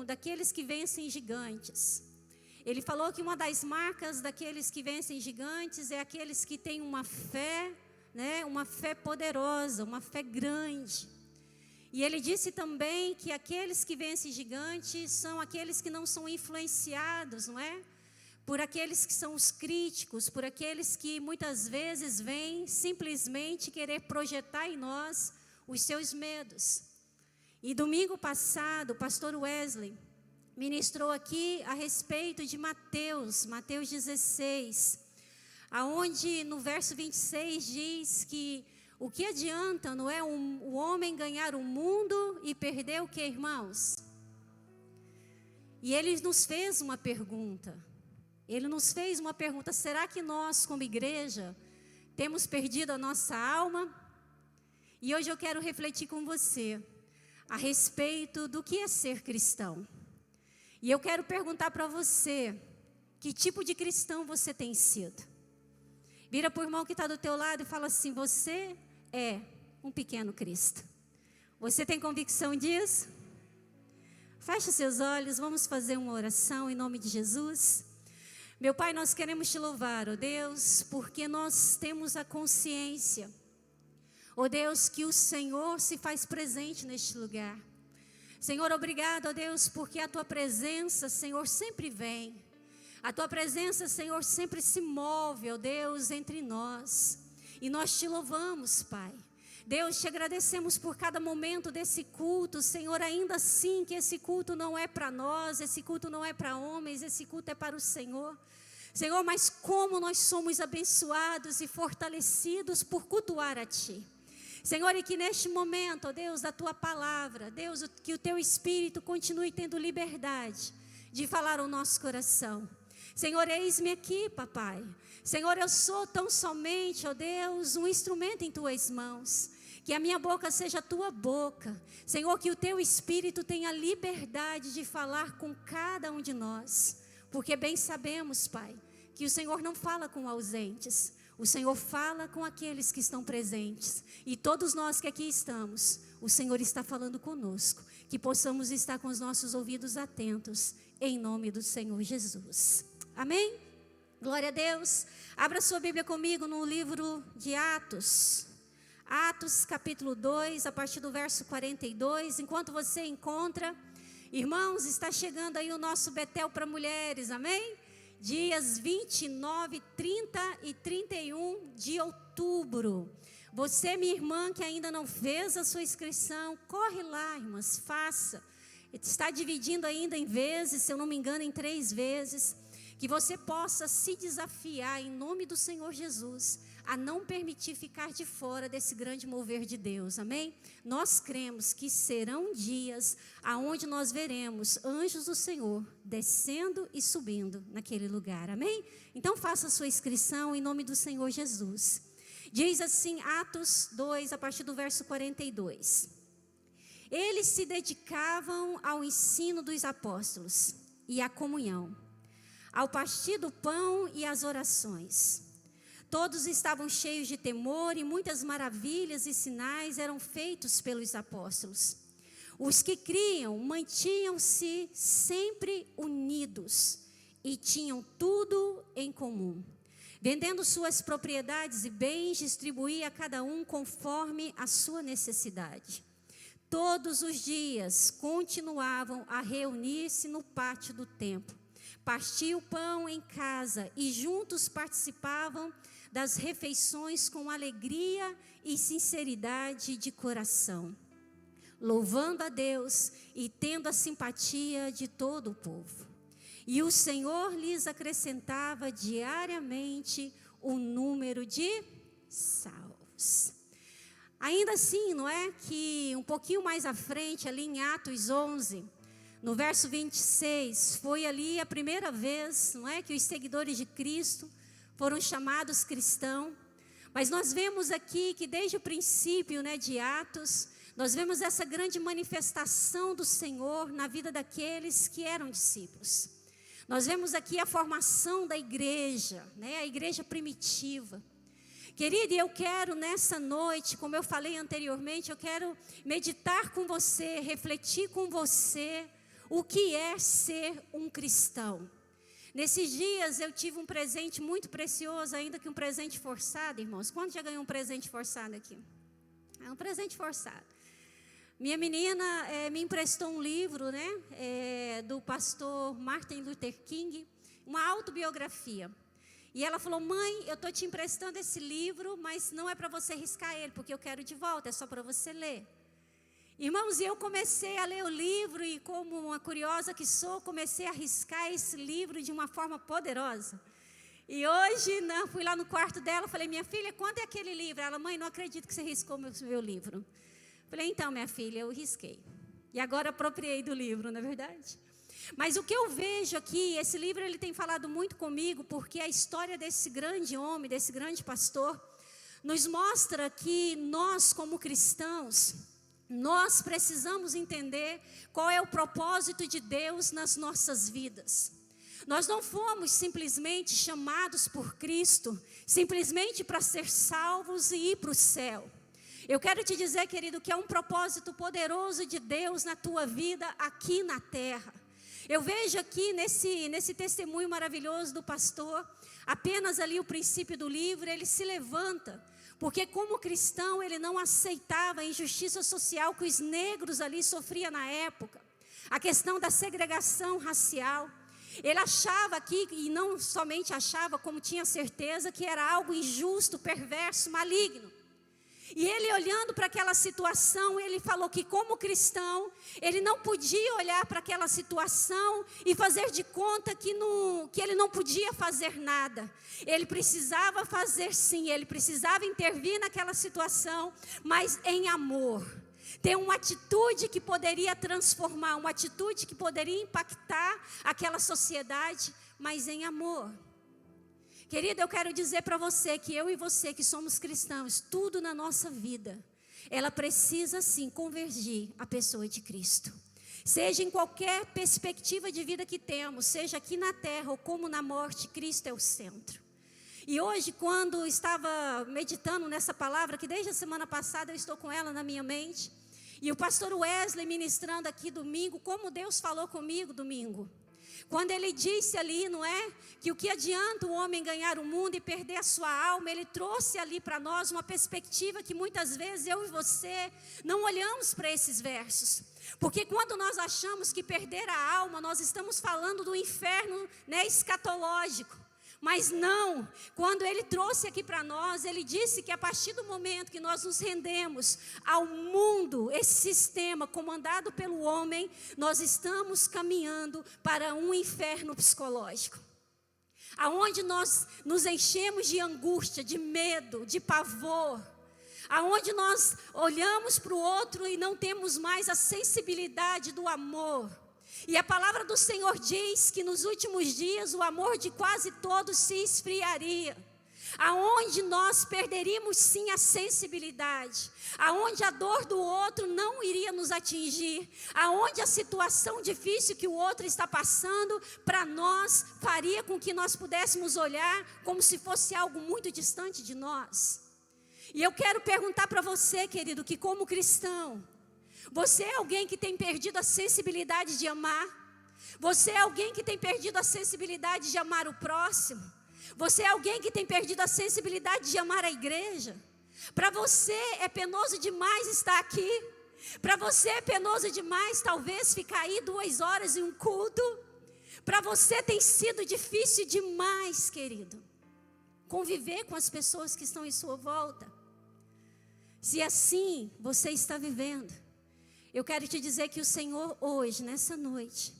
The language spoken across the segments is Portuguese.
daqueles que vencem gigantes. Ele falou que uma das marcas daqueles que vencem gigantes é aqueles que têm uma fé, né, uma fé poderosa, uma fé grande. E ele disse também que aqueles que vencem gigantes são aqueles que não são influenciados, não é? Por aqueles que são os críticos, por aqueles que muitas vezes vêm simplesmente querer projetar em nós os seus medos. E domingo passado, o pastor Wesley ministrou aqui a respeito de Mateus 16, aonde no verso 26 diz que o que adianta, não é, o homem ganhar o mundo e perder o que, irmãos? E ele nos fez uma pergunta. Será que nós, como igreja, temos perdido a nossa alma? E hoje eu quero refletir com você a respeito do que é ser cristão. E eu quero perguntar para você, que tipo de cristão você tem sido? Vira para o irmão que está do teu lado e fala assim: você é um pequeno Cristo. Você tem convicção disso? Feche seus olhos, vamos fazer uma oração em nome de Jesus. Meu Pai, nós queremos te louvar, ó Deus, porque nós temos a consciência, ó Deus, que o Senhor se faz presente neste lugar. Senhor, obrigado, ó Deus, porque a tua presença, Senhor, sempre vem. A tua presença, Senhor, sempre se move, ó Deus, entre nós. E nós te louvamos, Pai. Deus, te agradecemos por cada momento desse culto, Senhor, ainda assim que esse culto não é para nós, esse culto não é para homens, esse culto é para o Senhor. Senhor, mas como nós somos abençoados e fortalecidos por cultuar a Ti. Senhor, e que neste momento, ó Deus, da Tua palavra, Deus, que o Teu Espírito continue tendo liberdade de falar ao nosso coração. Senhor, eis-me aqui, papai. Senhor, eu sou tão somente, ó Deus, um instrumento em tuas mãos. Que a minha boca seja a tua boca. Senhor, que o teu Espírito tenha liberdade de falar com cada um de nós. Porque bem sabemos, Pai, que o Senhor não fala com ausentes. O Senhor fala com aqueles que estão presentes. E todos nós que aqui estamos, o Senhor está falando conosco. Que possamos estar com os nossos ouvidos atentos, em nome do Senhor Jesus. Amém? Glória a Deus. Abra sua Bíblia comigo no livro de Atos. Atos capítulo 2, a partir do verso 42. Enquanto você encontra, irmãos, está chegando aí o nosso Betel para mulheres, amém? Dias 29, 30 e 31 de outubro. Você, minha irmã, que ainda não fez a sua inscrição, corre lá, irmãs, faça. Está dividindo ainda em vezes, se eu não me engano, em 3 vezes. Que você possa se desafiar em nome do Senhor Jesus a não permitir ficar de fora desse grande mover de Deus, amém? Nós cremos que serão dias aonde nós veremos anjos do Senhor descendo e subindo naquele lugar, amém? Então faça a sua inscrição em nome do Senhor Jesus. Diz assim, Atos 2, a partir do verso 42. Eles se dedicavam ao ensino dos apóstolos e à comunhão, ao partir do pão e às orações. Todos estavam cheios de temor e muitas maravilhas e sinais eram feitos pelos apóstolos. Os que criam mantinham-se sempre unidos e tinham tudo em comum. Vendendo suas propriedades e bens, distribuía a cada um conforme a sua necessidade. Todos os dias continuavam a reunir-se no pátio do templo. Partiam o pão em casa e juntos participavam das refeições com alegria e sinceridade de coração, louvando a Deus e tendo a simpatia de todo o povo. E o Senhor lhes acrescentava diariamente o número de salvos. Ainda assim, não é que um pouquinho mais à frente, ali em Atos 11, no verso 26, foi ali a primeira vez, não é, que os seguidores de Cristo foram chamados cristãos. Mas nós vemos aqui que desde o princípio, né, de Atos, nós vemos essa grande manifestação do Senhor na vida daqueles que eram discípulos. Nós vemos aqui a formação da igreja, né, a igreja primitiva. Querida, eu quero nessa noite, como eu falei anteriormente, eu quero meditar com você, refletir com você O que é ser um cristão? Nesses dias eu tive um presente muito precioso, ainda que um presente forçado, irmãos. Quando já ganhou um presente forçado aqui? É um presente forçado. Minha menina me emprestou um livro, né, do pastor Martin Luther King, uma autobiografia. E ela falou: mãe, eu estou te emprestando esse livro, mas não é para você riscar ele, porque eu quero de volta, é só para você ler. Irmãos, eu comecei a ler o livro e, como uma curiosa que sou, comecei a riscar esse livro de uma forma poderosa. E hoje, fui lá no quarto dela, falei: minha filha, quando é aquele livro? Ela: mãe, não acredito que você riscou meu livro. Falei: então, minha filha, eu risquei. E agora apropriei do livro, não é verdade? Mas o que eu vejo aqui, esse livro ele tem falado muito comigo, porque a história desse grande homem, desse grande pastor, nos mostra que nós, como cristãos, nós precisamos entender qual é o propósito de Deus nas nossas vidas. Nós não fomos simplesmente chamados por Cristo, simplesmente para ser salvos e ir para o céu. Eu quero te dizer, querido, que é um propósito poderoso de Deus na tua vida aqui na terra. Eu vejo aqui nesse testemunho maravilhoso do pastor, apenas ali o princípio do livro, ele se levanta, porque como cristão ele não aceitava a injustiça social que os negros ali sofriam na época, a questão da segregação racial. Ele achava aqui, e não somente achava, como tinha certeza, que era algo injusto, perverso, maligno. E ele, olhando para aquela situação, ele falou que como cristão, ele não podia olhar para aquela situação e fazer de conta que ele não podia fazer nada. Ele precisava fazer sim, ele precisava intervir naquela situação, mas em amor. Ter uma atitude que poderia transformar, uma atitude que poderia impactar aquela sociedade, mas em amor. Querida, eu quero dizer para você que eu e você que somos cristãos, tudo na nossa vida, ela precisa sim convergir à pessoa de Cristo. Seja em qualquer perspectiva de vida que temos, seja aqui na terra ou como na morte, Cristo é o centro. E hoje, quando estava meditando nessa palavra, que desde a semana passada eu estou com ela na minha mente, e o pastor Wesley ministrando aqui domingo, como Deus falou comigo domingo. Quando ele disse ali, não é? Que o que adianta o homem ganhar o mundo e perder a sua alma, ele trouxe ali para nós uma perspectiva que muitas vezes eu e você não olhamos para esses versos. Porque quando nós achamos que perder a alma, nós estamos falando do inferno, né, escatológico. Mas não, quando ele trouxe aqui para nós, ele disse que a partir do momento que nós nos rendemos ao mundo, esse sistema comandado pelo homem, nós estamos caminhando para um inferno psicológico. Aonde nós nos enchemos de angústia, de medo, de pavor. Aonde nós olhamos para o outro e não temos mais a sensibilidade do amor. E a palavra do Senhor diz que nos últimos dias o amor de quase todos se esfriaria. Aonde nós perderíamos sim a sensibilidade. Aonde a dor do outro não iria nos atingir. Aonde a situação difícil que o outro está passando para nós faria com que nós pudéssemos olhar como se fosse algo muito distante de nós. E eu quero perguntar para você, querido, que como cristão, você é alguém que tem perdido a sensibilidade de amar? Você é alguém que tem perdido a sensibilidade de amar o próximo? Você é alguém que tem perdido a sensibilidade de amar a igreja? Para você é penoso demais estar aqui? Para você é penoso demais talvez ficar aí 2 horas em um culto? Para você tem sido difícil demais, querido, conviver com as pessoas que estão em sua volta? Se assim você está vivendo, eu quero te dizer que o Senhor hoje, nessa noite,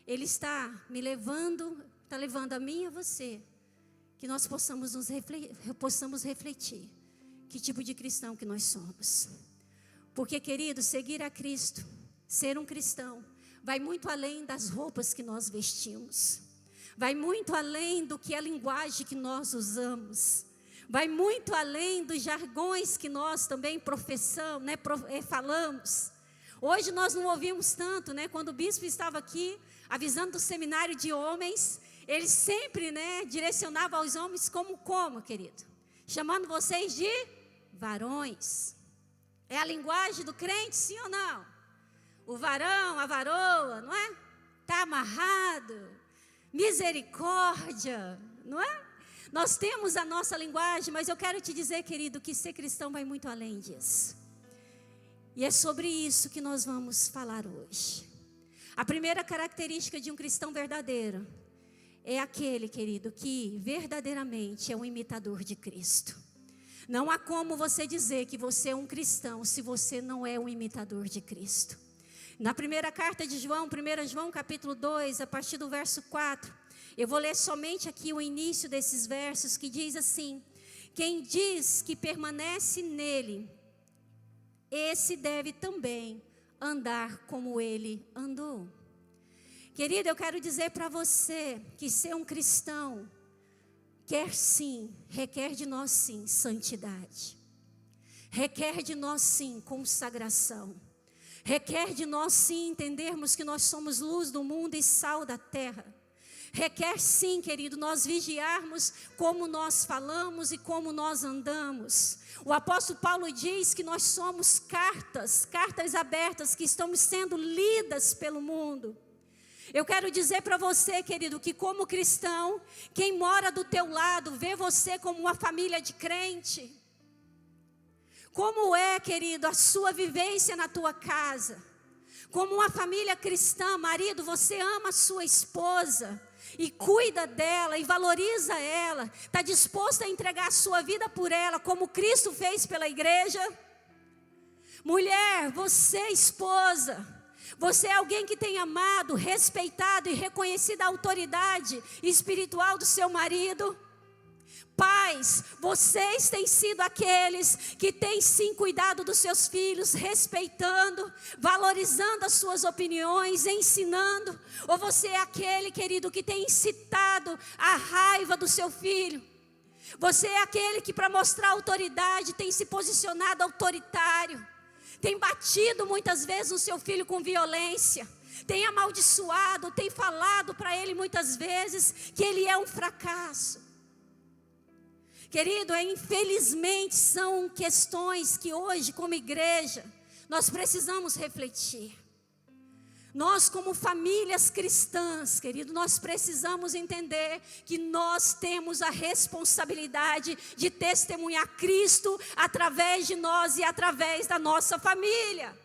Ele está levando a mim e a você, que nós possamos refletir que tipo de cristão que nós somos. Porque, querido, seguir a Cristo, ser um cristão, vai muito além das roupas que nós vestimos. Vai muito além do que a linguagem que nós usamos. Vai muito além dos jargões que nós também professamos, né, falamos. Hoje nós não ouvimos tanto, né? Quando o bispo estava aqui, avisando do seminário de homens, ele sempre, né, direcionava aos homens como, querido? Chamando vocês de varões. É a linguagem do crente, sim ou não? o varão, a varoa, não é? Está amarrado, misericórdia, não é? Nós temos a nossa linguagem, mas eu quero te dizer, querido, que ser cristão vai muito além disso. E é sobre isso que nós vamos falar hoje. A primeira característica de um cristão verdadeiro é aquele, querido, que verdadeiramente é um imitador de Cristo. Não há como você dizer que você é um cristão se você não é um imitador de Cristo. Na primeira carta de João, 1 João capítulo 2, a partir do verso 4, eu vou ler somente aqui o início desses versos, que diz assim: quem diz que permanece nele, esse deve também andar como ele andou. Querido, eu quero dizer para você que ser um cristão requer de nós sim santidade, requer de nós sim consagração, requer de nós sim entendermos que nós somos luz do mundo e sal da terra. Requer sim, querido, nós vigiarmos como nós falamos e como nós andamos. O apóstolo Paulo diz que nós somos cartas abertas que estamos sendo lidas pelo mundo. Eu quero dizer para você, querido, que como cristão, quem mora do teu lado vê você como uma família de crente. Como é, querido, a sua vivência na tua casa? Como uma família cristã, marido, você ama a sua esposa e cuida dela e valoriza ela, está disposto a entregar a sua vida por ela, como Cristo fez pela igreja? Mulher, você esposa, você é alguém que tem amado, respeitado e reconhecido a autoridade espiritual do seu marido? Pais, vocês têm sido aqueles que têm sim cuidado dos seus filhos, respeitando, valorizando as suas opiniões, ensinando? Ou você é aquele, querido, que tem incitado a raiva do seu filho? Você é aquele que, para mostrar autoridade, tem se posicionado autoritário, tem batido muitas vezes no seu filho com violência, tem amaldiçoado, tem falado para ele muitas vezes que ele é um fracasso. Querido, infelizmente são questões que hoje, como igreja, nós precisamos refletir. Nós, como famílias cristãs, querido, nós precisamos entender que nós temos a responsabilidade de testemunhar Cristo através de nós e através da nossa família.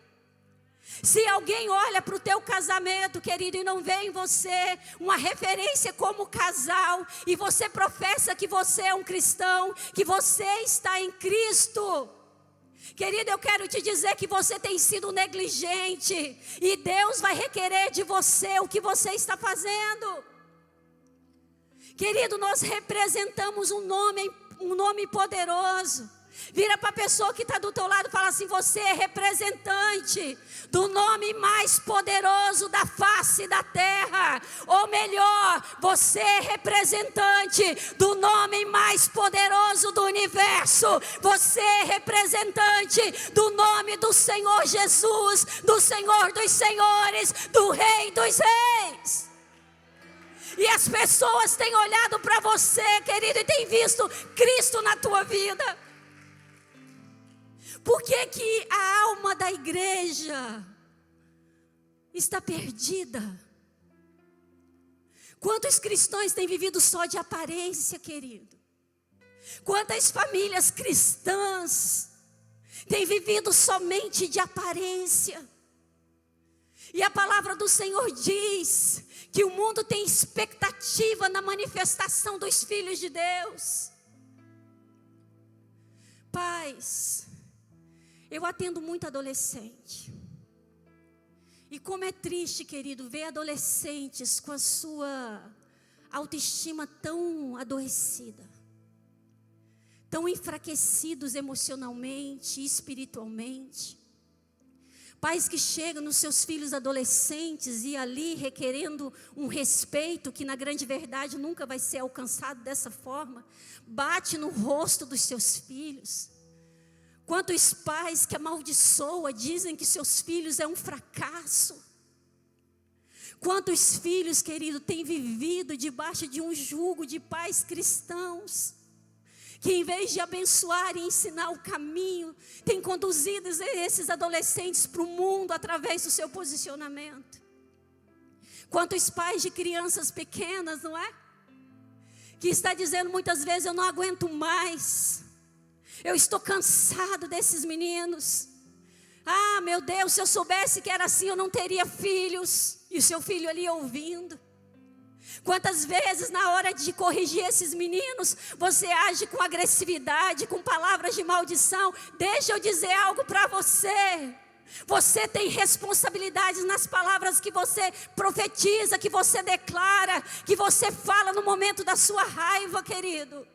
Se alguém olha para o teu casamento, querido, e não vê em você uma referência como casal, e você professa que você é um cristão, que você está em Cristo, querido, eu quero te dizer que você tem sido negligente, e Deus vai requerer de você o que você está fazendo. Querido, nós representamos um nome poderoso. Vira para a pessoa que está do teu lado e fala assim: você é representante do nome mais poderoso da face da terra. Ou melhor, você é representante do nome mais poderoso do universo. Você é representante do nome do Senhor Jesus, do Senhor dos senhores, do Rei dos reis. E as pessoas têm olhado para você, querido, e têm visto Cristo na tua vida. Por que a alma da igreja está perdida? Quantos cristãos têm vivido só de aparência, querido? Quantas famílias cristãs têm vivido somente de aparência? E a palavra do Senhor diz que o mundo tem expectativa na manifestação dos filhos de Deus. Pais, eu atendo muito adolescente. E como é triste, querido, ver adolescentes com a sua autoestima tão adoecida, tão enfraquecidos emocionalmente, espiritualmente. Pais que chegam nos seus filhos adolescentes e ali requerendo um respeito que na grande verdade nunca vai ser alcançado dessa forma, bate no rosto dos seus filhos. Quantos pais que amaldiçoam, dizem que seus filhos é um fracasso. Quantos filhos, querido, têm vivido debaixo de um jugo de pais cristãos. que em vez de abençoar e ensinar o caminho, tem conduzido esses adolescentes para o mundo através do seu posicionamento. Quantos pais de crianças pequenas, não é? Que está dizendo muitas vezes: eu não aguento mais, eu estou cansado desses meninos. Ah, meu Deus, se eu soubesse que era assim, eu não teria filhos. E o seu filho ali ouvindo. Quantas vezes na hora de corrigir esses meninos, você age com agressividade, com palavras de maldição. Deixa eu dizer algo para você. Você tem responsabilidades nas palavras que você profetiza, que você declara, que você fala no momento da sua raiva, querido.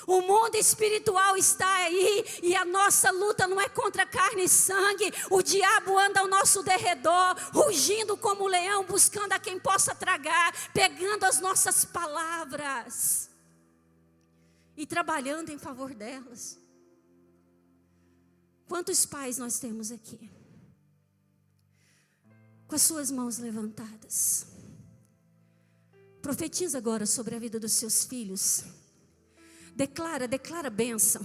O mundo espiritual está aí e a nossa luta não é contra carne e sangue. O diabo anda ao nosso derredor, rugindo como leão, buscando a quem possa tragar, pegando as nossas palavras e trabalhando em favor delas. Quantos pais nós temos aqui? Com as suas mãos levantadas. Profetiza agora sobre a vida dos seus filhos. Declara bênção.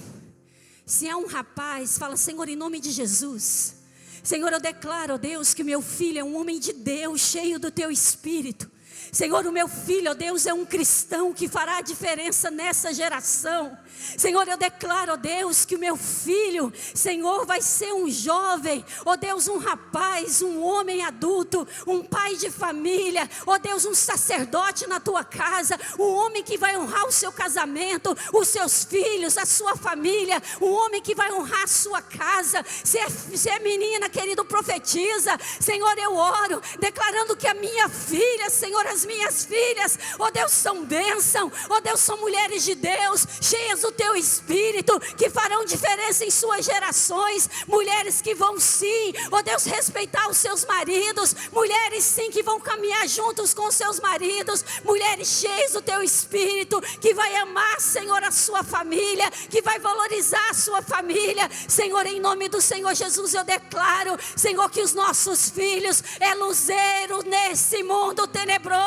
Se é um rapaz, fala: Senhor, em nome de Jesus. Senhor, eu declaro, ó Deus, que meu filho é um homem de Deus, cheio do teu Espírito. Senhor, o meu filho, ó Deus, é um cristão que fará a diferença nessa geração. Senhor, eu declaro, ó Deus, que o meu filho, Senhor, vai ser um jovem, ó Deus, um rapaz, um homem adulto, um pai de família, ó Deus, um sacerdote na tua casa, um homem que vai honrar o seu casamento, os seus filhos, a sua família, um homem que vai honrar a sua casa. Se é menina, querido, profetiza. Senhor, eu oro, declarando que a minha filha, Senhor, as minhas filhas, ó Deus, são bênção, ó Deus, são mulheres de Deus, cheias do teu Espírito, que farão diferença em suas gerações, mulheres que vão sim, ó Deus, respeitar os seus maridos, mulheres sim que vão caminhar juntos com os seus maridos, mulheres cheias do teu Espírito, que vai amar, Senhor, a sua família, que vai valorizar a sua família. Senhor, em nome do Senhor Jesus, eu declaro, Senhor, que os nossos filhos é luzeiro nesse mundo tenebroso.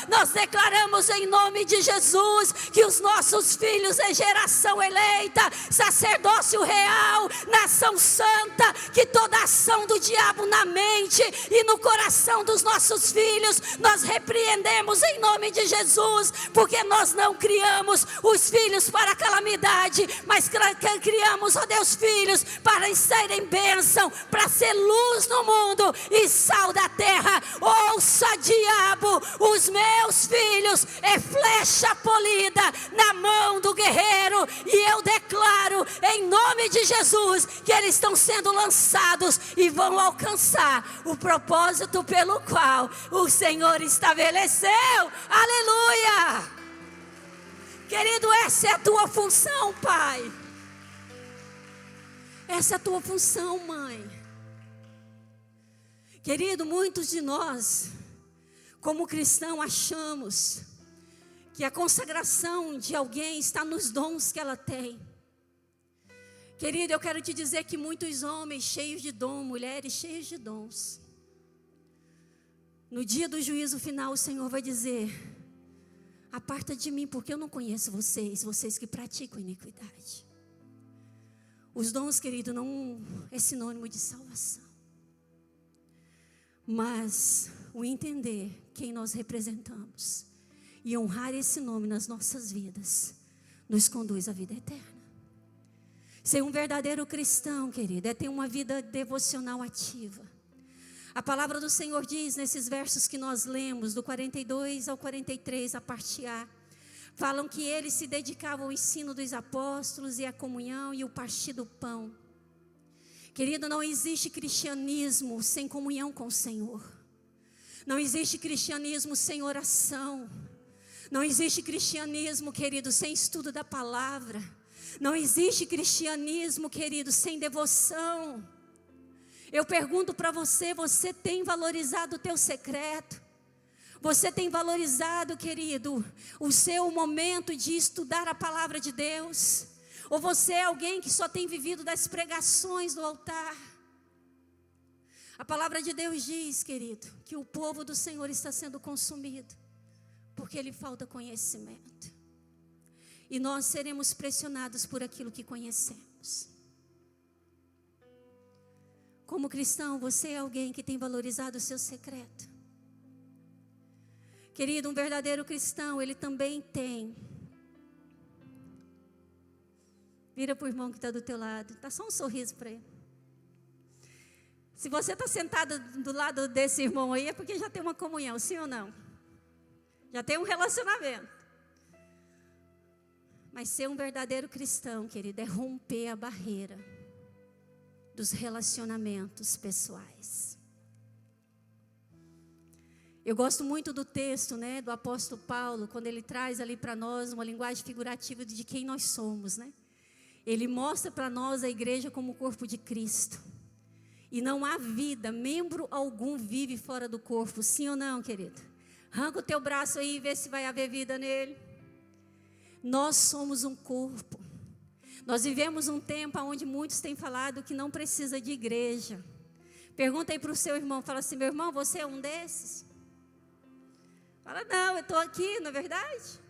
Nós declaramos em nome de Jesus que os nossos filhos é geração eleita, sacerdócio real, nação santa, que toda ação do diabo na mente e no coração dos nossos filhos, nós repreendemos em nome de Jesus, porque nós não criamos os filhos para a calamidade, mas criamos, ó Deus, filhos para serem bênção, para ser luz no mundo e sal da terra. Ouça, diabo, os meus filhos é flecha polida na mão do guerreiro, e eu declaro em nome de Jesus que eles estão sendo lançados e vão alcançar o propósito pelo qual o Senhor estabeleceu. Aleluia! Querido, essa é a tua função, pai. Essa é a tua função, mãe. Querido, muitos de nós, como cristão, achamos que a consagração de alguém está nos dons que ela tem. Querido, eu quero te dizer que muitos homens cheios de dom, mulheres cheias de dons, no dia do juízo final o Senhor vai dizer: aparta de mim, porque eu não conheço vocês que praticam iniquidade. Os dons, querido, não é sinônimo de salvação, mas o entender quem nós representamos e honrar esse nome nas nossas vidas nos conduz à vida eterna. Ser um verdadeiro cristão, querido, é ter uma vida devocional ativa. A palavra do Senhor diz nesses versos que nós lemos, do 42 ao 43, a parte A, falam que eles se dedicavam ao ensino dos apóstolos e à comunhão e o partir do pão. Querido, não existe cristianismo sem comunhão com o Senhor. Não existe cristianismo sem oração. Não existe cristianismo, querido, sem estudo da palavra. Não existe cristianismo, querido, sem devoção. Eu pergunto para você, você tem valorizado o teu secreto? Você tem valorizado, querido, o seu momento de estudar a palavra de Deus? Ou você é alguém que só tem vivido das pregações do altar? A palavra de Deus diz, querido, que o povo do Senhor está sendo consumido porque lhe falta conhecimento. e nós seremos pressionados por aquilo que conhecemos. Como cristão, você é alguém que tem valorizado o seu secreto. Querido, um verdadeiro cristão, ele também tem. Vira para o irmão que está do teu lado, dá só um sorriso para ele. Se você está sentado do lado desse irmão aí, é porque já tem uma comunhão, sim ou não? Já tem um relacionamento. Mas ser um verdadeiro cristão, querido, é romper a barreira dos relacionamentos pessoais. Eu gosto muito do texto, né, do apóstolo Paulo, quando ele traz ali para nós uma linguagem figurativa de quem nós somos, né? Ele mostra para nós a igreja como o corpo de Cristo. E não há vida, membro algum vive fora do corpo, sim ou não, querido? Arranca o teu braço aí e vê se vai haver vida nele. Nós somos um corpo. Nós vivemos um tempo onde muitos têm falado que não precisa de igreja. Pergunta aí para o seu irmão, fala assim: meu irmão, você é um desses? Fala, não, eu estou aqui, não é verdade?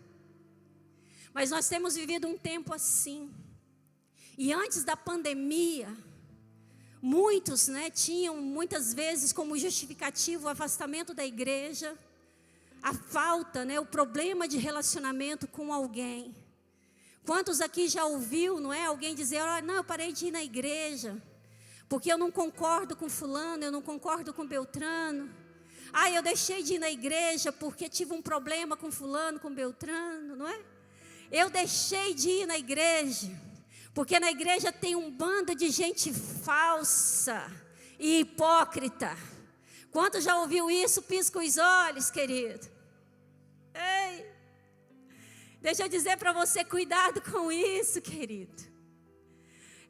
Mas nós temos vivido um tempo assim. E antes da pandemia, muitos, né, tinham muitas vezes como justificativo o afastamento da igreja, a falta, né, o problema de relacionamento com alguém. Quantos aqui já ouviu, não é, alguém dizer: oh, não, eu parei de ir na igreja, porque eu não concordo com fulano, eu não concordo com Beltrano. Ah, eu deixei de ir na igreja porque tive um problema com fulano, com Beltrano, não é? Eu deixei de ir na igreja porque na igreja tem um bando de gente falsa e hipócrita. Quantos já ouviu isso? Pisca os olhos, querido. Ei, deixa eu dizer para você, cuidado com isso, querido.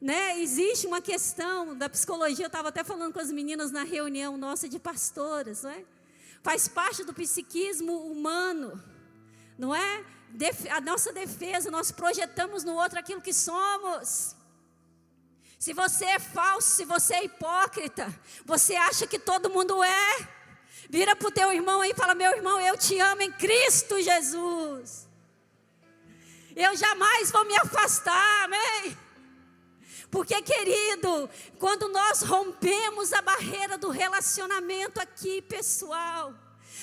Né? Existe uma questão da psicologia, eu estava até falando com as meninas na reunião nossa de pastoras, não é? Faz parte do psiquismo humano, não é? A nossa defesa, nós projetamos no outro aquilo que somos. Se você é falso, se você é hipócrita, você acha que todo mundo é, vira para o teu irmão aí e fala: meu irmão, eu te amo em Cristo Jesus. Eu jamais vou me afastar, amém? Porque, querido, quando nós rompemos a barreira do relacionamento aqui, pessoal,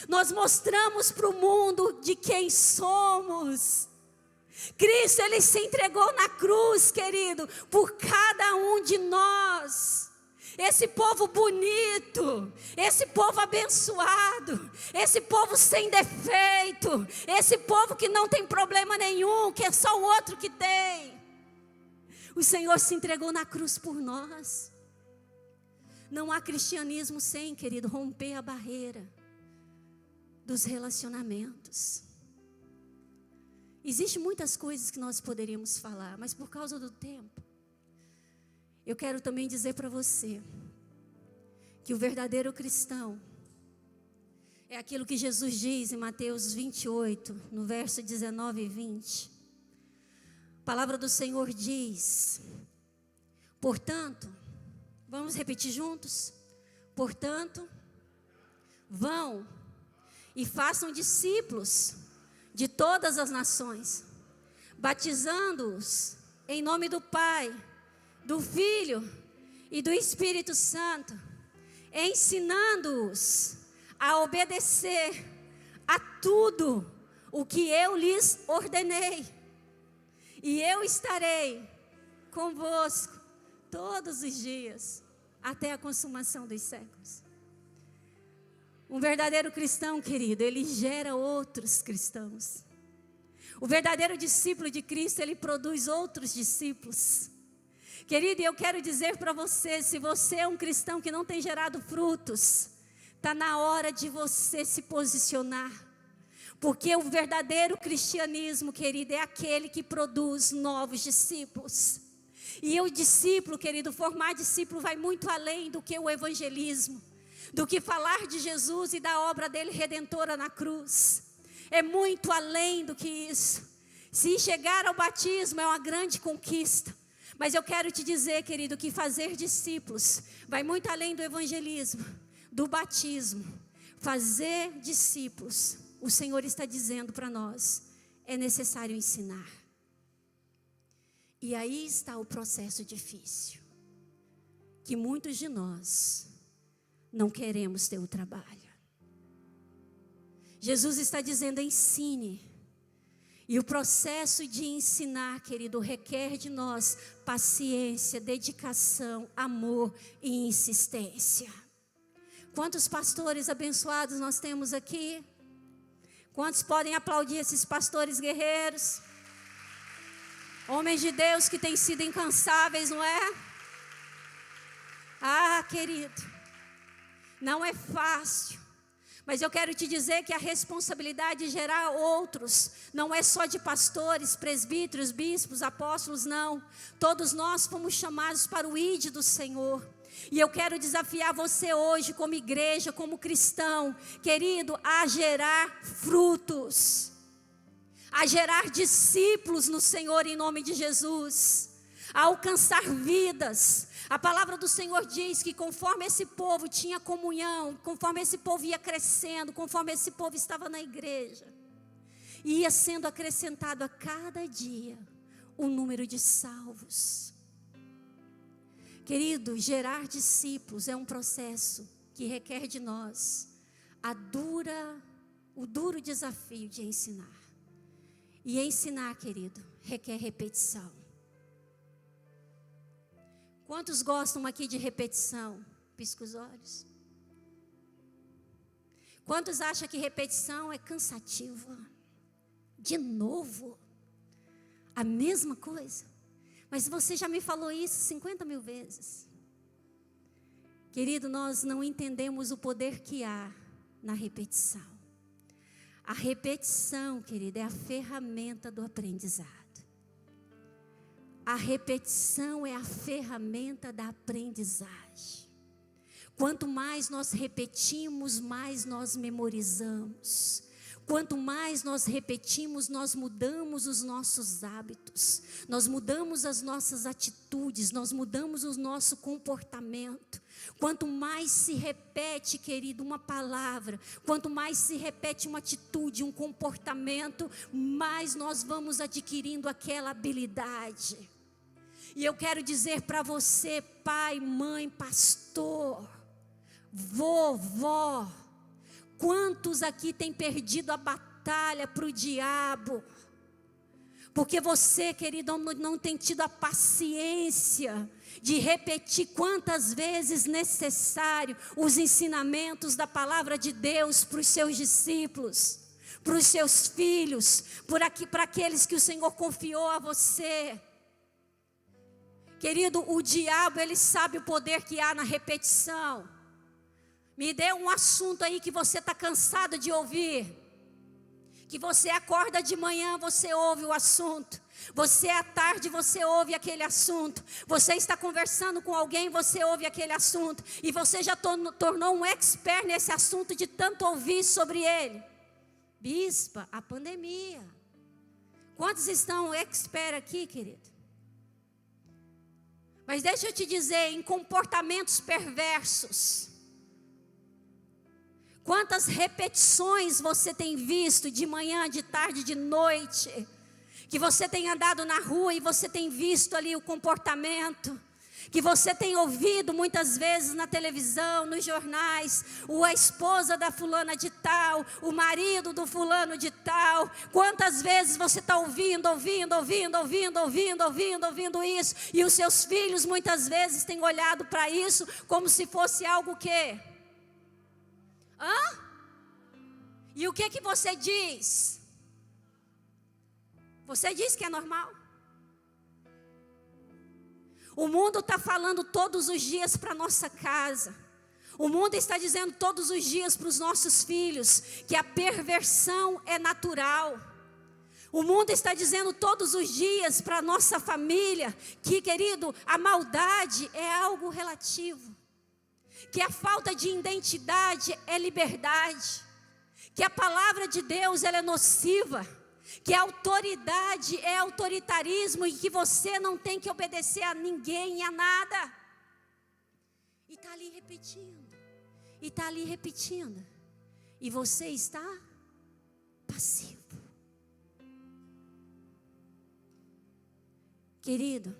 nós mostramos para o mundo de quem somos. Cristo, Ele se entregou na cruz, querido, por cada um de nós. Esse povo bonito, esse povo abençoado, esse povo sem defeito, esse povo que não tem problema nenhum, que é só o outro que tem. O Senhor se entregou na cruz por nós. Não há cristianismo sem, querido, romper a barreira dos relacionamentos. Existem muitas coisas que nós poderíamos falar, mas por causa do tempo, eu quero também dizer para você que o verdadeiro cristão é aquilo que Jesus diz em Mateus 28, no verso 19 e 20. A palavra do Senhor diz: portanto, vamos repetir juntos? Portanto, vão e façam discípulos de todas as nações, batizando-os em nome do Pai, do Filho e do Espírito Santo, ensinando-os a obedecer a tudo o que eu lhes ordenei. E eu estarei convosco todos os dias, até a consumação dos séculos. Um verdadeiro cristão, querido, ele gera outros cristãos. O verdadeiro discípulo de Cristo, ele produz outros discípulos. Querido, eu quero dizer para você, se você é um cristão que não tem gerado frutos, está na hora de você se posicionar. Porque o verdadeiro cristianismo, querido, é aquele que produz novos discípulos. E o discípulo, querido, formar discípulo vai muito além do que o evangelismo, do que falar de Jesus e da obra dele redentora na cruz. É muito além do que isso. Se chegar ao batismo é uma grande conquista. Mas eu quero te dizer, querido, que fazer discípulos vai muito além do evangelismo, do batismo. Fazer discípulos, o Senhor está dizendo para nós, é necessário ensinar. E aí está o processo difícil, que muitos de nós não queremos ter o trabalho. Jesus está dizendo: ensine. E o processo de ensinar, querido, requer de nós paciência, dedicação, amor e insistência. Quantos pastores abençoados nós temos aqui? Quantos podem aplaudir esses pastores guerreiros? Homens de Deus que têm sido incansáveis, não é? Ah, querido, não é fácil. Mas eu quero te dizer que a responsabilidade de gerar outros não é só de pastores, presbíteros, bispos, apóstolos, não. Todos nós fomos chamados para o ID do Senhor. E eu quero desafiar você hoje, como igreja, como cristão, querido, a gerar frutos, a gerar discípulos no Senhor em nome de Jesus, a alcançar vidas. A palavra do Senhor diz que conforme esse povo tinha comunhão, conforme esse povo ia crescendo, conforme esse povo estava na igreja, ia sendo acrescentado a cada dia o número de salvos. Querido, gerar discípulos é um processo que requer de nós o duro desafio de ensinar. E ensinar, querido, requer repetição. Quantos gostam aqui de repetição? Pisca os olhos. Quantos acham que repetição é cansativa? De novo? A mesma coisa? Mas você já me falou isso 50 mil vezes. Querido, nós não entendemos o poder que há na repetição. A repetição, querido, é a ferramenta do aprendizado. A repetição é a ferramenta da aprendizagem. Quanto mais nós repetimos, mais nós memorizamos. Quanto mais nós repetimos, nós mudamos os nossos hábitos. Nós mudamos as nossas atitudes, nós mudamos o nosso comportamento. Quanto mais se repete, querido, uma palavra, quanto mais se repete uma atitude, um comportamento, mais nós vamos adquirindo aquela habilidade. E eu quero dizer para você, pai, mãe, pastor, vovó, quantos aqui têm perdido a batalha para o diabo? Porque você, querido, não tem tido a paciência de repetir quantas vezes necessário os ensinamentos da palavra de Deus para os seus discípulos, para os seus filhos, para aqueles que o Senhor confiou a você. Querido, o diabo, ele sabe o poder que há na repetição. Me dê um assunto aí que você está cansado de ouvir. Que você acorda de manhã, você ouve o assunto. Você à tarde, você ouve aquele assunto. Você está conversando com alguém, você ouve aquele assunto. E você já tornou um expert nesse assunto de tanto ouvir sobre ele. Bispa, a pandemia. Quantos estão expert aqui, querido? Mas deixa eu te dizer, em comportamentos perversos, quantas repetições você tem visto de manhã, de tarde, de noite, que você tem andado na rua e você tem visto ali o comportamento, que você tem ouvido muitas vezes na televisão, nos jornais, a esposa da fulana de tal, o marido do fulano de tal. Quantas vezes você está ouvindo isso, e os seus filhos muitas vezes têm olhado para isso como se fosse algo quê? E o que você diz? Você diz que é normal? O mundo está falando todos os dias para a nossa casa. O mundo está dizendo todos os dias para os nossos filhos que a perversão é natural. O mundo está dizendo todos os dias para a nossa família que, querido, a maldade é algo relativo. Que a falta de identidade é liberdade. Que a palavra de Deus ela é nociva. Que a autoridade é autoritarismo e que você não tem que obedecer a ninguém e a nada. E está ali repetindo. E está ali repetindo. E você está passivo. Querido,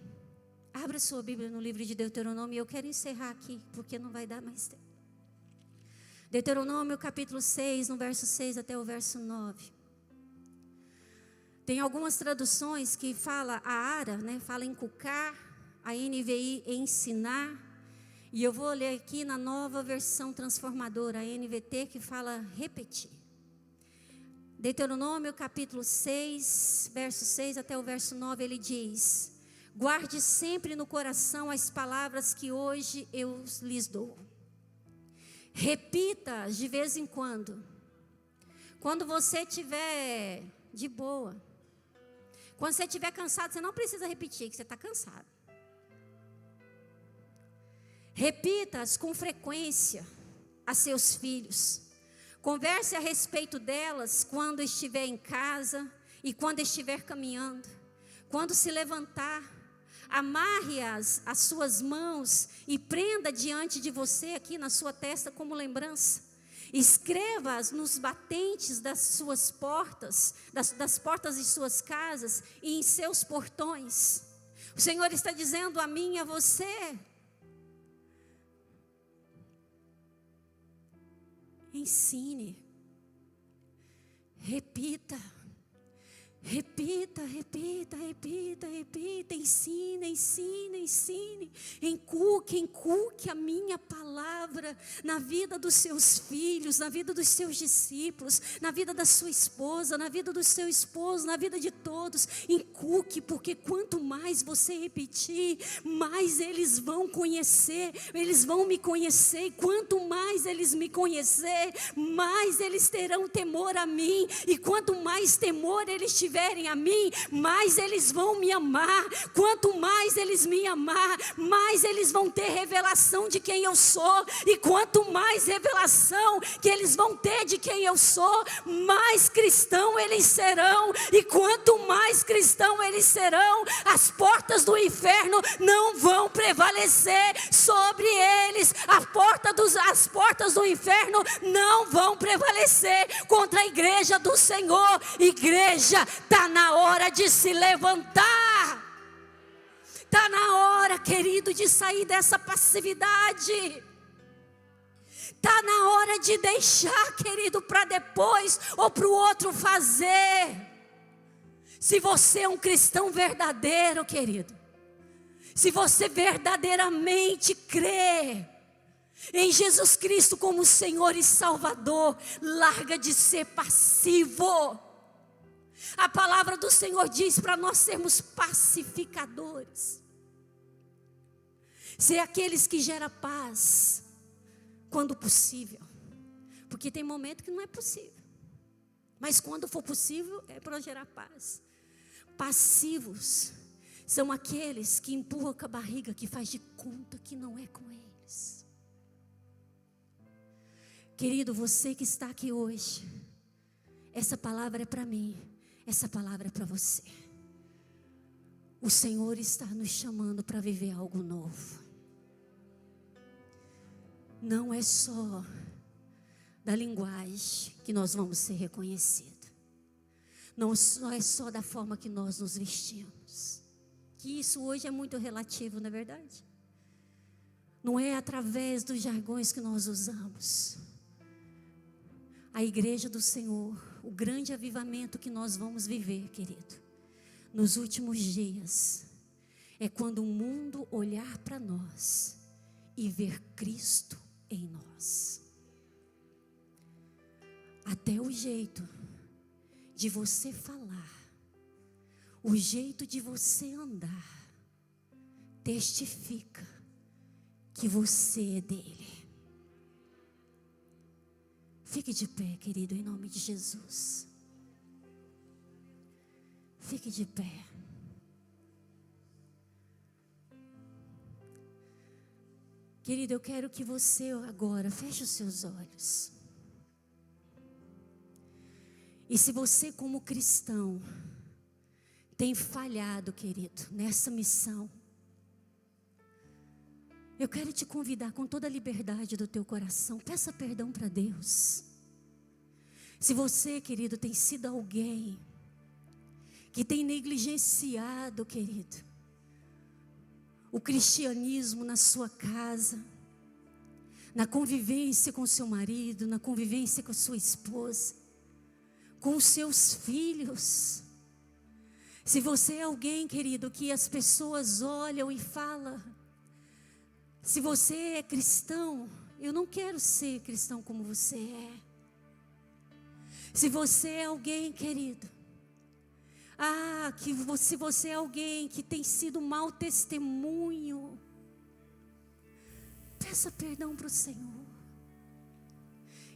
abra sua Bíblia no livro de Deuteronômio, e eu quero encerrar aqui, porque não vai dar mais tempo. Deuteronômio capítulo 6, no verso 6 até o verso 9. Tem algumas traduções que fala a ara, né, fala encucar, a NVI ensinar, e eu vou ler aqui na nova versão transformadora, a NVT, que fala repetir. Deuteronômio capítulo 6, verso 6 até o verso 9, ele diz: guarde sempre no coração as palavras que hoje eu lhes dou. Repita de vez em quando. Quando você estiver de boa. Quando você estiver cansado, você não precisa repetir, que você está cansado. Repita-as com frequência a seus filhos. Converse a respeito delas quando estiver em casa e quando estiver caminhando. Quando se levantar, amarre-as às suas mãos e prenda diante de você aqui na sua testa como lembrança. Escreva-as nos batentes das suas portas, das portas de suas casas e em seus portões. O Senhor está dizendo a mim e a você: ensine, repita, repita, repita, repita, repita, ensine, ensine, ensine, encuque a minha palavra na vida dos seus filhos, na vida dos seus discípulos, na vida da sua esposa, na vida do seu esposo, na vida de todos. Encuque, porque quanto mais você repetir, mais eles vão conhecer, eles vão me conhecer, e quanto mais eles me conhecer, mais eles terão temor a mim, e quanto mais temor eles tiverem a mim, mais eles vão me amar. Quanto mais eles me amar, mais eles vão ter revelação de quem eu sou, e quanto mais revelação que eles vão ter de quem eu sou, mais cristão eles serão, e quanto mais cristão eles serão, as portas do inferno não vão prevalecer sobre eles. As portas do inferno não vão prevalecer contra a igreja do Senhor. Igreja, está na hora de se levantar. Está na hora, querido, de sair dessa passividade. Está na hora de deixar, querido, para depois ou para o outro fazer. Se você é um cristão verdadeiro, querido, se você verdadeiramente crê em Jesus Cristo como Senhor e Salvador, larga de ser passivo. A palavra do Senhor diz para nós sermos pacificadores, ser aqueles que geram paz quando possível, porque tem momento que não é possível, mas quando for possível é para gerar paz. Passivos são aqueles que empurram com a barriga, que faz de conta que não é com eles. Querido, você que está aqui hoje, essa palavra é para mim, essa palavra é para você. O Senhor está nos chamando para viver algo novo. Não é só da linguagem que nós vamos ser reconhecidos. Não é só da forma que nós nos vestimos. Que isso hoje é muito relativo, não é verdade? Não é através dos jargões que nós usamos. A igreja do Senhor, o grande avivamento que nós vamos viver, querido, nos últimos dias, é quando o mundo olhar para nós e ver Cristo em nós. Até o jeito de você falar, o jeito de você andar, testifica que você é dele. Fique de pé, querido, em nome de Jesus. Fique de pé. Querido, eu quero que você agora feche os seus olhos. E se você, como cristão, tem falhado, querido, nessa missão, eu quero te convidar com toda a liberdade do teu coração, peça perdão para Deus. Se você, querido, tem sido alguém que tem negligenciado, querido, o cristianismo na sua casa, na convivência com seu marido, na convivência com sua esposa, com os seus filhos. Se você é alguém, querido, que as pessoas olham e falam, se você é cristão, eu não quero ser cristão como você é. Se você é alguém, querido, se você é alguém que tem sido mau testemunho, peça perdão para o Senhor.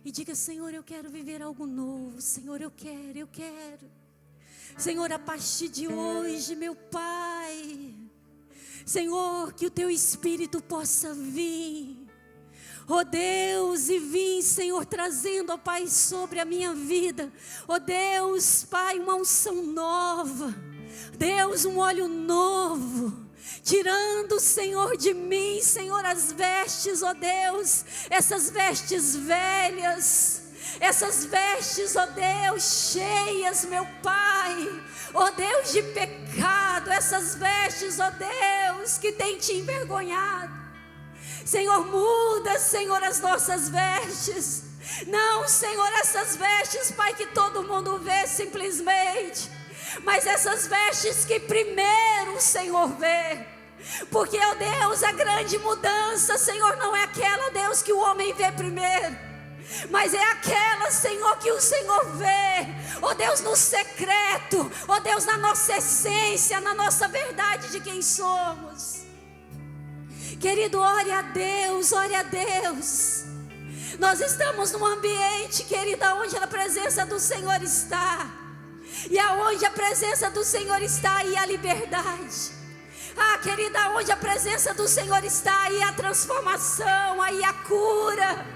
E diga: Senhor, eu quero viver algo novo. Senhor, eu quero. Senhor, a partir de hoje, meu Pai, Senhor, que o Teu Espírito possa vir, ó Deus, e vim, Senhor, trazendo, ó Pai, sobre a minha vida, ó Deus, Pai, uma unção nova, Deus, um óleo novo, tirando, Senhor, de mim, Senhor, as vestes, ó Deus, essas vestes velhas, essas vestes, ó Deus, cheias, meu Pai, ó Deus, de pecado, essas vestes, ó Deus, que tem te envergonhado. Senhor, muda, Senhor, as nossas vestes. Não, Senhor, essas vestes, Pai, que todo mundo vê simplesmente, mas essas vestes que primeiro o Senhor vê. Porque, ó Deus, a grande mudança, Senhor, não é aquela, Deus, que o homem vê primeiro, mas é aquela, Senhor, que o Senhor vê, ó Deus, no secreto, ó Deus, na nossa essência, na nossa verdade de quem somos. Querido, ore a Deus, ore a Deus. Nós estamos num ambiente, querida, onde a presença do Senhor está. E aonde a presença do Senhor está, aí a liberdade. Querida, onde a presença do Senhor está, aí a transformação, aí a cura,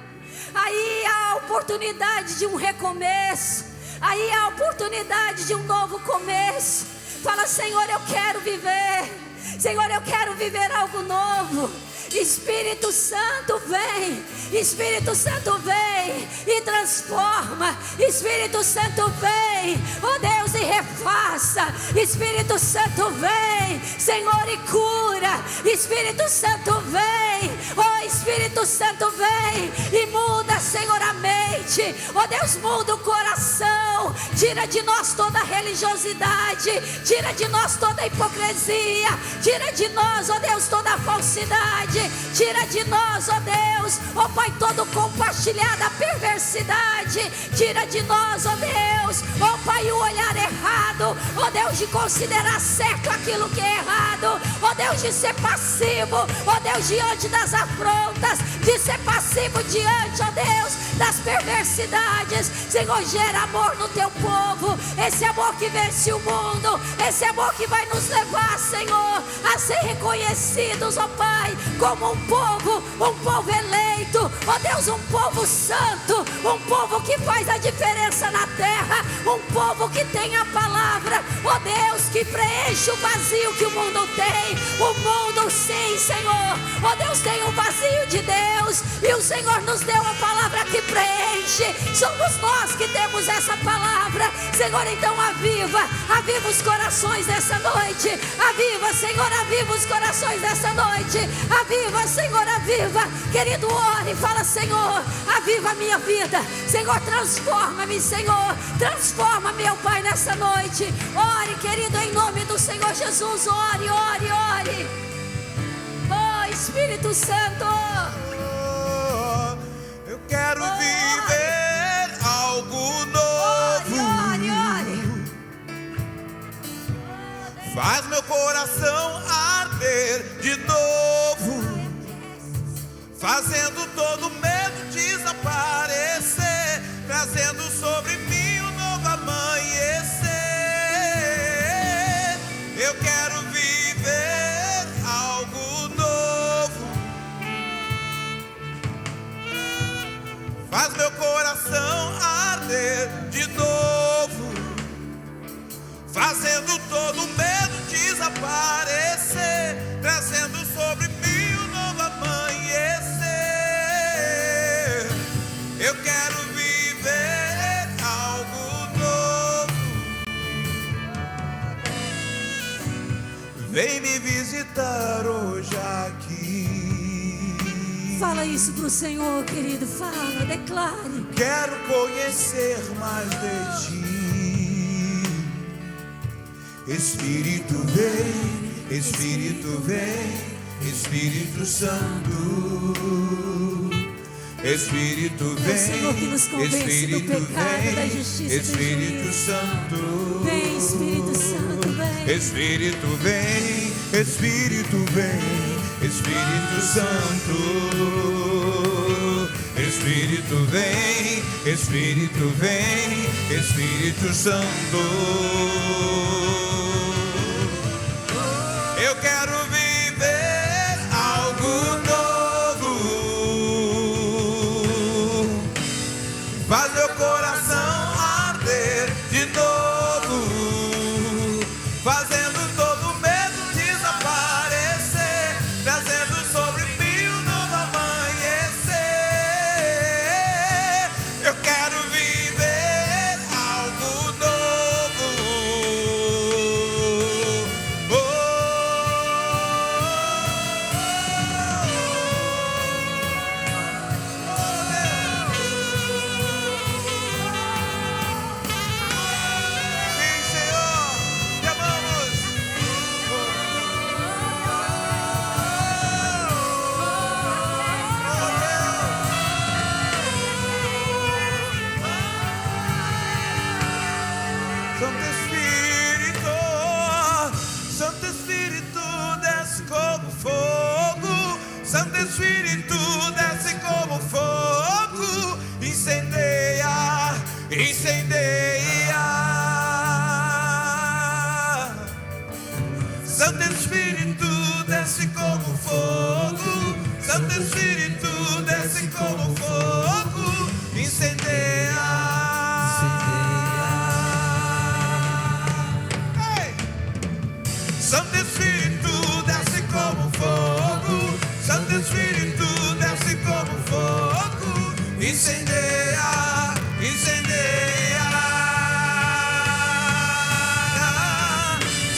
aí a oportunidade de um recomeço, aí a oportunidade de um novo começo. Fala: Senhor, eu quero viver. Senhor, eu quero viver algo novo. Espírito Santo vem, Espírito Santo vem e transforma. Espírito Santo vem, ó Deus, e refaça. Espírito Santo vem, Senhor, e cura. Espírito Santo vem, ó Espírito Santo vem e muda, Senhor, a mente. Ó Deus, muda o coração. Tira de nós toda a religiosidade, tira de nós toda a hipocrisia, tira de nós, ó Deus, toda a falsidade, tira de nós, ó Deus, ó Pai, todo compartilhar da perversidade, tira de nós, ó Deus, ó Pai, o olhar errado, ó Deus, de considerar certo aquilo que é errado, ó Deus, de ser passivo, ó Deus, diante das afrontas, de ser passivo diante, ó Deus, das perversidades. Senhor, gera amor no teu povo, esse amor que vence o mundo, esse amor que vai nos levar, Senhor, a ser reconhecidos, ó Pai, como um povo eleito, ó Deus, um povo santo, um povo que faz a diferença na terra, um povo que tem a palavra, ó Deus, que preenche o vazio que o mundo tem. O mundo, sim, Senhor, ó Deus, tem um vazio de Deus, e o Senhor nos deu a palavra que preenche. Somos nós que temos essa palavra. Senhor, então aviva os corações dessa noite. Aviva, Senhor, aviva os corações dessa noite. Aviva, Senhor, aviva. Querido, ore, fala: Senhor, aviva a minha vida. Senhor, transforma-me, Senhor, transforma, meu Pai, nessa noite. Ore, querido, em nome do Senhor Jesus. Ore, ore, ore. Oh, Espírito Santo, eu quero viver algo novo. Ore, ore, ore. Faz meu coração arder de novo, fazendo todo medo desaparecer, trazendo sobre mim um novo amanhecer. Eu quero viver algo novo. Faz meu coração arder de novo, fazendo todo medo desaparecer, trazendo sobre mim um novo amanhecer. vem me visitar hoje aqui. Fala isso pro Senhor, querido. Fala, declare. Quero conhecer mais de ti. Espírito vem, Espírito vem, Espírito Santo. Espírito vem, É o Senhor que nos convence Espírito do pecado, vem, da justiça e do Espírito juízo. Santo. Vem, Espírito Santo, vem. Espírito vem, Espírito vem, Espírito Santo. Espírito vem, Espírito vem, Espírito Santo. Eu quero viver algo novo. Faz meu coração arder de novo, fazendo todo medo desaparecer, trazendo sobre mim um novo amanhecer. Eu quero viver algo novo. Sim, Senhor, te amamos. Santo Espírito, Santo Espírito, desce como fogo. Santo Espírito, desce como fogo. Incendeia, incendeia. Santo Espírito, desce como fogo. Santo Espírito, desce como fogo. Incendeia. Ei! Santo Espírito, desce como fogo. Santo Espírito, desce como fogo. Incendeia, incendeia.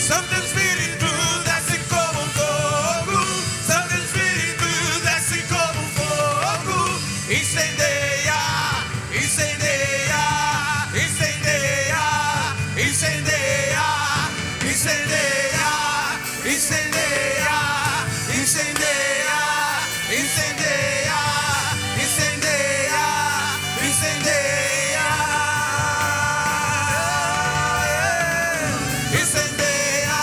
Santo Espírito, desce como fogo. Santo Espírito, desce como fogo. Incendeia, incendeia, incendeia, incendeia, incendeia, incendeia, incendeia, incendeia, incendeia, incendeia. Incendeia,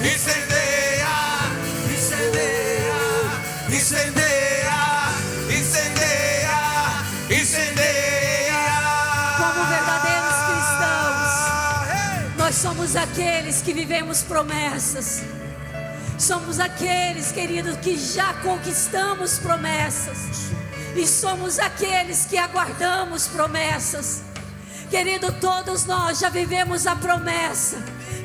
incendeia, incendeia, incendeia, incendeia, incendeia. Como verdadeiros cristãos, nós somos aqueles que vivemos promessas. Somos aqueles, queridos, que já conquistamos promessas. E somos aqueles que aguardamos promessas. Querido, todos nós já vivemos a promessa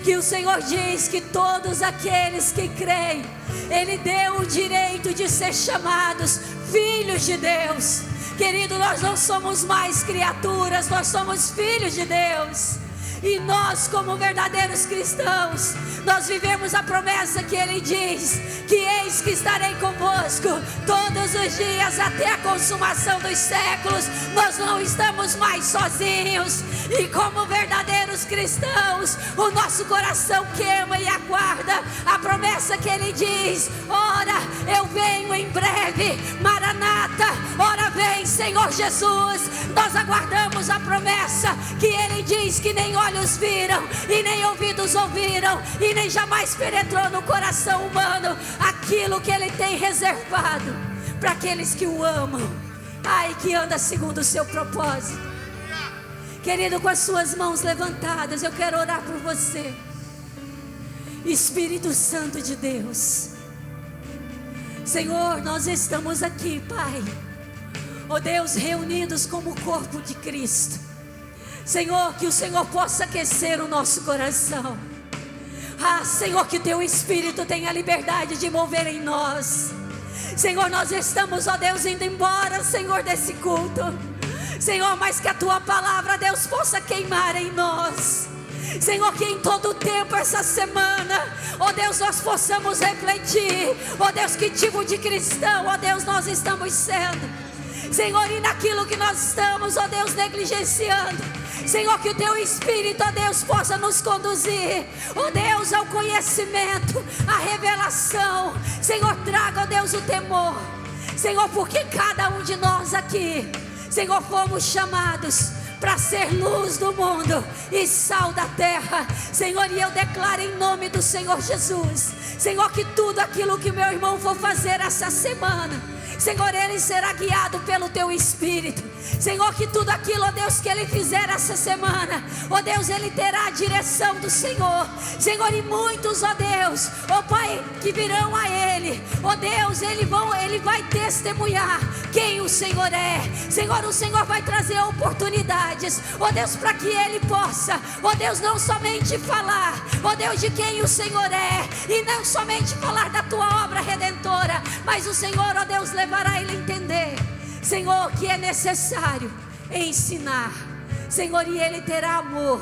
que o Senhor diz que todos aqueles que creem, Ele deu o direito de ser chamados filhos de Deus. Querido, nós não somos mais criaturas, nós somos filhos de Deus. E nós, como verdadeiros cristãos, nós vivemos a promessa que Ele diz, que eis que estarei convosco todos os dias até a consumação dos séculos. Nós não estamos mais sozinhos. E como verdadeiros cristãos, o nosso coração queima e aguarda a promessa que Ele diz: ora, eu venho em breve, Maranata, ora vem Senhor Jesus. Nós aguardamos a promessa que Ele diz que nem olhos viram, e nem ouvidos ouviram, e nem jamais penetrou no coração humano aquilo que Ele tem reservado para aqueles que o amam. Ai, que anda segundo o seu propósito. Querido, com as suas mãos levantadas, eu quero orar por você. Espírito Santo de Deus, Senhor, nós estamos aqui, Pai, ó Deus, reunidos como o corpo de Cristo. Senhor, que o Senhor possa aquecer o nosso coração. Ah, Senhor, que Teu Espírito tenha liberdade de mover em nós. Senhor, nós estamos, ó Deus, indo embora, Senhor, desse culto. Senhor, mas que a Tua palavra, Deus, possa queimar em nós. Senhor, que em todo o tempo essa semana, ó Deus, nós possamos refletir, ó Deus, que tipo de cristão, ó Deus, nós estamos sendo. Senhor, e naquilo que nós estamos, ó Deus, negligenciando, Senhor, que o Teu Espírito, ó Deus, possa nos conduzir, ó Deus, ao conhecimento, à revelação. Senhor, traga, ó Deus, o temor, Senhor, porque cada um de nós aqui, Senhor, fomos chamados para ser luz do mundo e sal da terra. Senhor, e eu declaro em nome do Senhor Jesus, Senhor, que tudo aquilo que meu irmão for fazer essa semana, Senhor, ele será guiado pelo Teu Espírito. Senhor, que tudo aquilo, ó Deus, que ele fizer essa semana, ó Deus, ele terá a direção do Senhor. Senhor, e muitos, ó Deus, ó Pai, que virão a ele, ó Deus, ele vai testemunhar quem o Senhor é. Senhor, o Senhor vai trazer oportunidades, ó Deus, para que ele possa, ó Deus, não somente falar, ó Deus, de quem o Senhor é, e não somente falar da Tua obra redentora, mas o Senhor, ó Deus, levará ele a entender, Senhor, que é necessário ensinar, Senhor, e ele terá amor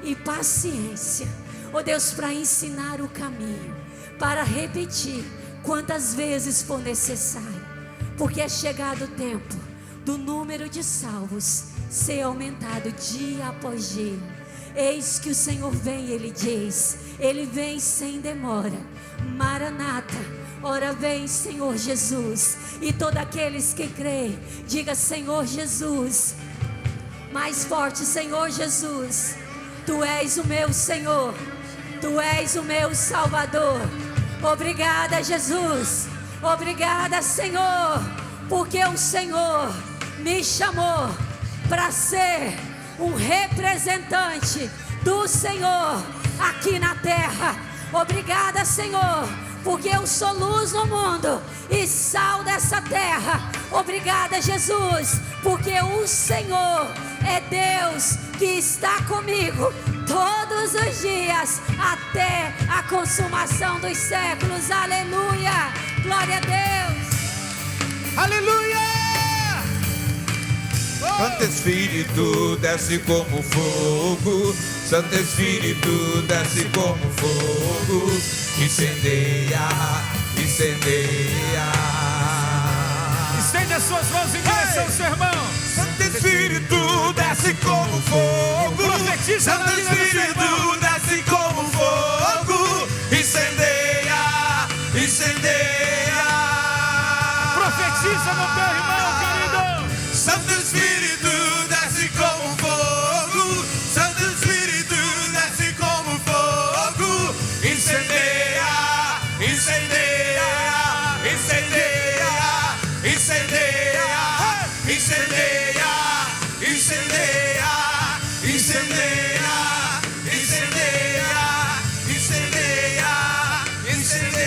e paciência, ó Deus, para ensinar o caminho, para repetir quantas vezes for necessário, porque é chegado o tempo do número de salvos ser aumentado dia após dia. Eis que o Senhor vem, Ele diz, Ele vem sem demora. Maranata, ora vem, Senhor Jesus. E todos aqueles que creem, diga: Senhor Jesus. Mais forte: Senhor Jesus. Tu és o meu Senhor, Tu és o meu Salvador. Obrigada, Jesus. Obrigada, Senhor, porque o Senhor me chamou para ser um representante do Senhor aqui na terra. Obrigada, Senhor, porque eu sou luz no mundo e sal dessa terra. Obrigada, Jesus, porque o Senhor é Deus que está comigo todos os dias até a consumação dos séculos. Aleluia, glória a Deus. Aleluia! Santo Espírito desce como fogo, Santo Espírito desce como fogo, incendeia, incendeia. Estende as suas mãos em direção ao seu irmão. Santo Espírito desce como fogo, Profetiza na Santo vida do seu Espírito irmão. desce como fogo, incendeia, incendeia. Profetiza no teu irmão, querido. Santo Espírito desce como fogo, Santo Espírito desce como fogo, incendeia, incendeia, incendeia, incendeia, incendeia, incendeia, incendeia, incendeia, incendeia, incendeia.